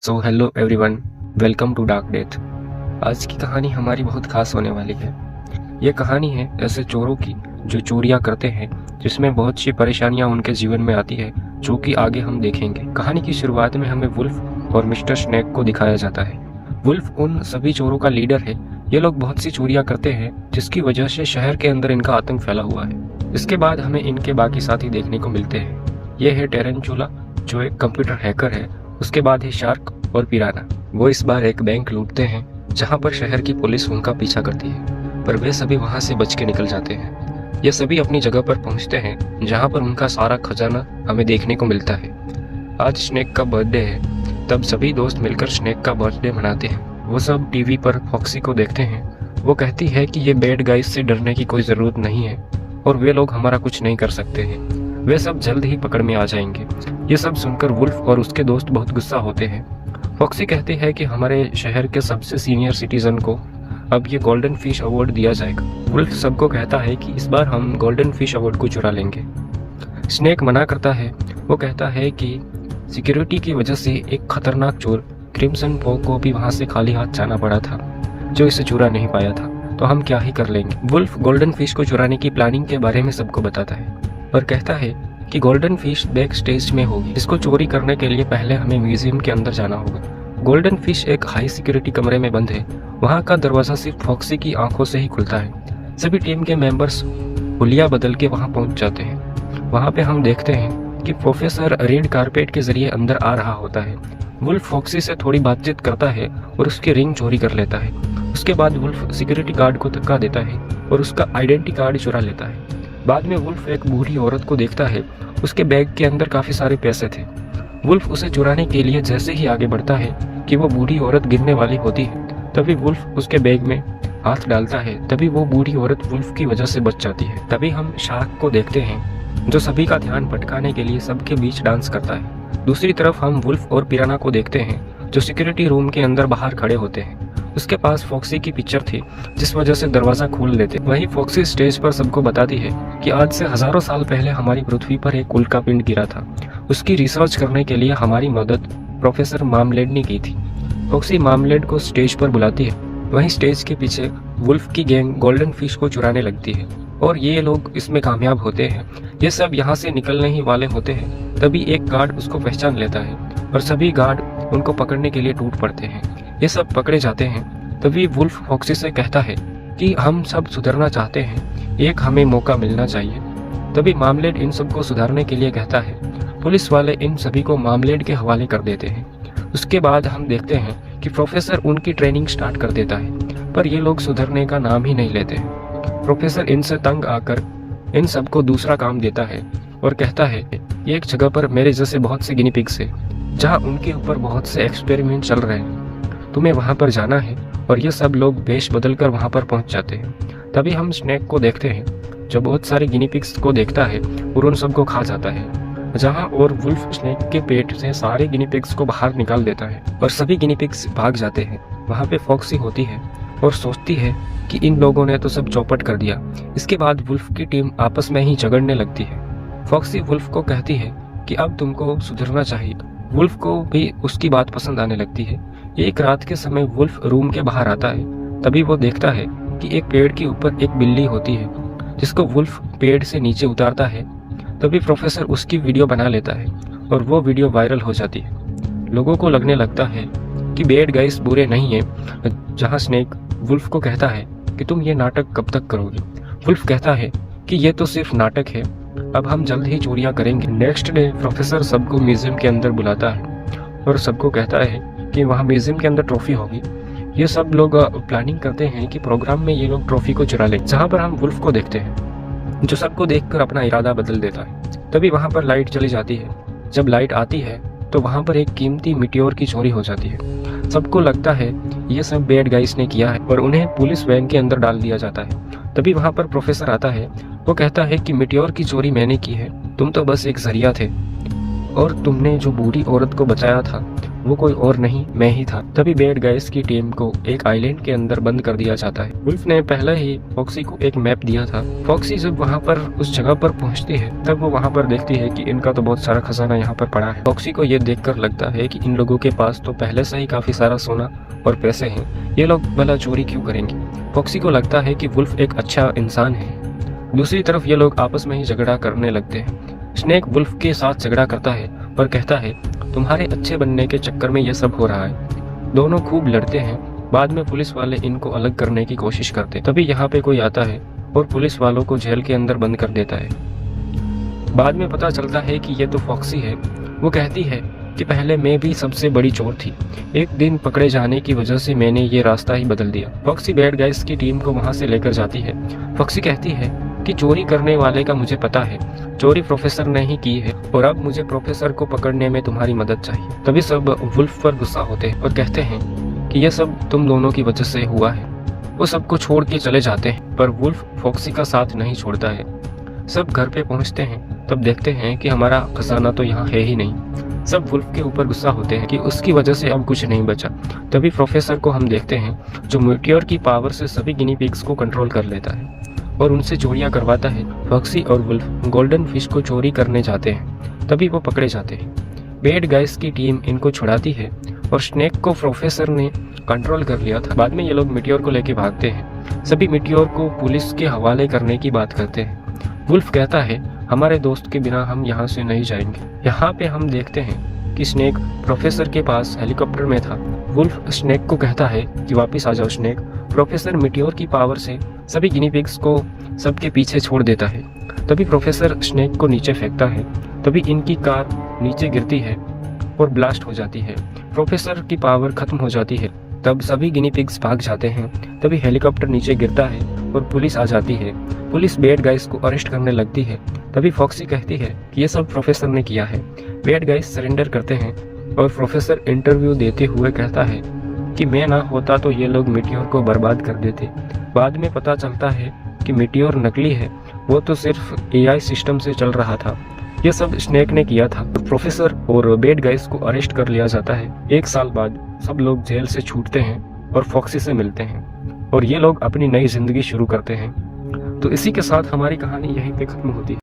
So hello everyone, welcome to Dark Death. आज की कहानी हमारी बहुत खास होने वाली है। ये कहानी है ऐसे चोरों की जो चोरियां करते हैं, जिसमें बहुत सी परेशानियां उनके जीवन में आती है, जो कि आगे हम देखेंगे। कहानी की शुरुआत में हमें वुल्फ और मिस्टर स्नेक को दिखाया जाता है। वुल्फ उन सभी चोरों का लीडर है। ये लोग बहुत सी चोरियां करते हैं, जिसकी वजह से शहर के अंदर इनका आतंक फैला हुआ है। इसके बाद हमें इनके बाकी साथी देखने को मिलते हैं। ये है टेरेंचुला, जो एक कंप्यूटर हैकर है। उसके बाद है शार्क और पिराना। वो इस बार एक बैंक लूटते हैं, जहां पर शहर की पुलिस उनका पीछा करती है, पर वे सभी वहां से बच के निकल जाते हैं। ये सभी अपनी जगह पर पहुंचते हैं, जहां पर उनका सारा खजाना हमें देखने को मिलता है। आज स्नेक का बर्थडे है, तब सभी दोस्त मिलकर स्नेक का बर्थडे मनाते हैं। वो सब टीवी पर फॉक्सी को देखते हैं। वो कहती है कि ये बैड गाइस से डरने की कोई ज़रूरत नहीं है और वे लोग हमारा कुछ नहीं कर सकते हैं। वे सब जल्द ही पकड़ में आ जाएंगे। ये सब सुनकर वुल्फ और उसके दोस्त बहुत गुस्सा होते हैं। फॉक्सी कहती है कि हमारे शहर के सबसे सीनियर सिटीजन को अब ये गोल्डन फिश अवार्ड दिया जाएगा। वुल्फ सबको कहता है कि इस बार हम गोल्डन फिश अवार्ड को चुरा लेंगे। स्नेक मना करता है। वो कहता है कि सिक्योरिटी की वजह से एक खतरनाक चोर क्रिम्सन फॉग को भी वहां से खाली हाथ जाना पड़ा था, जो इसे चुरा नहीं पाया था, तो हम क्या ही कर लेंगे। वुल्फ गोल्डन फिश को चुराने की प्लानिंग के बारे में सबको बताता है और कहता है कि गोल्डन फिश बैक स्टेज में होगी। इसको चोरी करने के लिए पहले हमें म्यूजियम के अंदर जाना होगा। गोल्डन फिश एक हाई सिक्योरिटी कमरे में बंद है। वहाँ का दरवाजा सिर्फ फॉक्सी की आंखों से ही खुलता है। सभी टीम के मेंबर्स हुलिया बदल के वहाँ पहुँच जाते हैं। वहाँ पे हम देखते हैं कि प्रोफेसर रेड कारपेट के जरिए अंदर आ रहा होता है। वुल्फ फॉक्सी से थोड़ी बातचीत करता है और उसकी रिंग चोरी कर लेता है। उसके बाद वुल्फ सिक्योरिटी गार्ड को धक्का देता है और उसका आइडेंटिटी कार्ड चुरा लेता है। बाद में वुल्फ एक बूढ़ी औरत को देखता है। उसके बैग के अंदर काफी सारे पैसे थे। वुल्फ उसे चुराने के लिए जैसे ही आगे बढ़ता है कि वो बूढ़ी औरत गिरने वाली होती है, तभी वुल्फ उसके बैग में हाथ डालता है। तभी वो बूढ़ी औरत वुल्फ की वजह से बच जाती है। तभी हम शार्क को देखते हैं, जो सभी का ध्यान भटकाने के लिए सबके बीच डांस करता है। दूसरी तरफ हम वुल्फ और पिराना को देखते हैं, जो सिक्योरिटी रूम के अंदर बाहर खड़े होते हैं। उसके पास फॉक्सी की पिक्चर थी, जिस वजह से दरवाजा खोल लेते। वहीं फॉक्सी स्टेज पर सबको बताती है कि आज से हजारों साल पहले हमारी पृथ्वी पर एक उल्का पिंड गिरा था। उसकी रिसर्च करने के लिए हमारी मदद प्रोफेसर मार्मलेड ने की थी। फॉक्सी मार्मलेड को स्टेज पर बुलाती है। वहीं स्टेज के पीछे वुल्फ की गैंग गोल्डन फिश को चुराने लगती है और ये लोग इसमें कामयाब होते हैं। ये सब यहाँ से निकलने ही वाले होते हैं, तभी एक गार्ड उसको पहचान लेता है और सभी गार्ड उनको पकड़ने के लिए टूट पड़ते हैं। ये सब पकड़े जाते हैं। तभी वुल्फ फॉक्सी से कहता है कि हम सब सुधरना चाहते हैं, एक हमें मौका मिलना चाहिए। तभी मार्मलेड इन सबको सुधारने के लिए कहता है। पुलिस वाले इन सभी को मार्मलेड के हवाले कर देते हैं। उसके बाद हम देखते हैं कि प्रोफेसर उनकी ट्रेनिंग स्टार्ट कर देता है, पर ये लोग सुधरने का नाम ही नहीं लेते। प्रोफेसर इनसे तंग आकर इन सबको दूसरा काम देता है और कहता है कि एक जगह पर मेरे जैसे बहुत से गिनी पिग्स है, जहाँ उनके ऊपर बहुत से एक्सपेरिमेंट चल रहे हैं। तुम्हें वहां पर जाना है। और ये सब लोग वेश बदलकर वहां पर पहुंच जाते हैं। तभी हम स्नेक को देखते हैं, जो बहुत सारे गिनी पिग्स को देखता है और उन सबको खा जाता है। जहां और वुल्फ स्नेक के पेट से सारे गिनी पिग्स को बाहर निकाल देता है और सभी गिनी पिग्स भाग जाते हैं। वहां पे फॉक्सी होती है और सोचती है कि इन लोगों ने तो सब चौपट कर दिया। इसके बाद वुल्फ की टीम आपस में ही झगड़ने लगती है। फॉक्सी वुल्फ को कहती है कि अब तुमको सुधरना चाहिए। वुल्फ को भी उसकी बात पसंद आने लगती है। एक रात के समय वुल्फ रूम के बाहर आता है। तभी वो देखता है कि एक पेड़ के ऊपर एक बिल्ली होती है, जिसको वुल्फ पेड़ से नीचे उतारता है। तभी प्रोफेसर उसकी वीडियो बना लेता है और वो वीडियो वायरल हो जाती है। लोगों को लगने लगता है कि बैड गाइस बुरे नहीं है। जहां स्नेक वुल्फ को कहता है कि तुम ये नाटक कब तक करोगे। वुल्फ कहता है कि ये तो सिर्फ नाटक है, अब हम जल्द ही चोरियां करेंगे। नेक्स्ट डे प्रोफेसर सबको म्यूजियम के अंदर बुलाता है और सबको कहता है कि वहाँ म्यूजियम के अंदर ट्रॉफी होगी। ये सब लोग प्लानिंग करते हैं कि प्रोग्राम में ये लोग ट्रॉफी को चुरा लें। जहाँ पर हम वुल्फ को देखते हैं, जो सबको देखकर अपना इरादा बदल देता है। तभी वहाँ पर लाइट चली जाती है। जब लाइट आती है तो वहाँ पर एक कीमती मिट्योर की चोरी हो जाती है। सबको लगता है ये सब बैड गाइस ने किया है और उन्हें पुलिस वैन के अंदर डाल दिया जाता है। तभी वहाँ पर प्रोफेसर आता है। वो कहता है कि मिट्योर की चोरी मैंने की है, तुम तो बस एक जरिया थे और तुमने जो बूढ़ी औरत को बचाया था वो कोई और नहीं मैं ही था। तभी बैड गाइस की टीम को एक आइलैंड के अंदर बंद कर दिया जाता है। वुल्फ ने पहले ही फॉक्सी को एक मैप दिया था। फॉक्सी जब वहाँ पर उस जगह पर पहुँचती है तब वो वहाँ पर देखती है कि इनका तो बहुत सारा खजाना यहाँ पर पड़ा है। फॉक्सी को ये देखकर लगता है कि इन लोगों के पास तो पहले से ही काफी सारा सोना और पैसे हैं, ये लोग भला चोरी क्यों करेंगे। फॉक्सी को लगता है कि वुल्फ एक अच्छा इंसान है। दूसरी तरफ ये लोग आपस में ही झगड़ा करने लगते हैं। स्नेक वुल्फ के साथ झगड़ा करता है और कहता है तुम्हारे अच्छे बनने के चक्कर में ये सब हो रहा है। दोनों खूब लड़ते हैं। बाद में पुलिस वाले इनको अलग करने की कोशिश करते। तभी यहाँ पे कोई आता है और पुलिस वालों को जेल के अंदर बंद कर देता है। बाद में पता चलता है कि ये तो फॉक्सी है। वो कहती है कि पहले मैं भी सबसे बड़ी चोर थी, एक दिन पकड़े जाने की वजह से मैंने ये रास्ता ही बदल दिया। फॉक्सी बैड गाइस की टीम को वहां से लेकर जाती है। फॉक्सी कहती है कि चोरी करने वाले का मुझे पता है, चोरी प्रोफेसर ने ही की है और अब मुझे प्रोफेसर को पकड़ने में तुम्हारी मदद चाहिए। तभी सब वुल्फ पर गुस्सा होते हैं और कहते हैं कि यह सब तुम दोनों की वजह से हुआ है। वो सबको छोड़ के चले जाते हैं पर वुल्फ फॉक्सी का साथ नहीं छोड़ता है। सब घर पे पहुंचते हैं तब देखते हैं कि हमारा खजाना तो यहाँ है ही नहीं। सब वुल्फ के ऊपर गुस्सा होते हैं कि उसकी वजह से अब कुछ नहीं बचा। तभी प्रोफेसर को हम देखते हैं जो मीटियोर की पावर से सभी गिनी पिग्स को कंट्रोल कर लेता है और उनसे चोरियां करवाता है। फॉक्सी और वुल्फ गोल्डन फिश को चोरी करने जाते हैं, तभी वो पकड़े जाते हैं। बैड गाइस की टीम इनको छुड़ाती है और स्नेक को प्रोफेसर ने कंट्रोल कर लिया था। बाद में ये लोग मीटियोर को लेके भागते हैं। सभी मीटियोर को पुलिस के हवाले करने की बात करते हैं। वुल्फ कहता है हमारे दोस्त के बिना हम यहाँ से नहीं जाएंगे। यहाँ पे हम देखते हैं कि स्नेक प्रोफेसर के पास हेलीकॉप्टर में था। वुल्फ स्नेक को कहता है कि वापस आ जाओ स्नेक। प्रोफेसर मीटियोर की पावर से सभी गिनी पिग्स को सबके पीछे छोड़ देता है। तभी प्रोफेसर स्नेक को नीचे फेंकता है। तभी इनकी कार नीचे गिरती है और ब्लास्ट हो जाती है। प्रोफेसर की पावर खत्म हो जाती है। तब सभी गिनी पिग्स भाग जाते हैं। तभी हेलीकॉप्टर नीचे गिरता है और पुलिस आ जाती है। पुलिस बैड गाइस को अरेस्ट करने लगती है। तभी फॉक्सी कहती है कि ये सब प्रोफेसर ने किया है। बैड गाइस सरेंडर करते हैं और प्रोफेसर इंटरव्यू देते हुए कहता है कि मैं ना होता तो ये लोग मीटियोर को बर्बाद कर देते। बाद में पता चलता है कि मीटियोर नकली है, वो तो सिर्फ एआई सिस्टम से चल रहा था। ये सब स्नेक ने किया था। प्रोफेसर और बैड गाइस को अरेस्ट कर लिया जाता है। 1 साल बाद सब लोग जेल से छूटते हैं और फॉक्सी से मिलते हैं और ये लोग अपनी नई जिंदगी शुरू करते हैं। तो इसी के साथ हमारी कहानी यहीं पे खत्म होती है।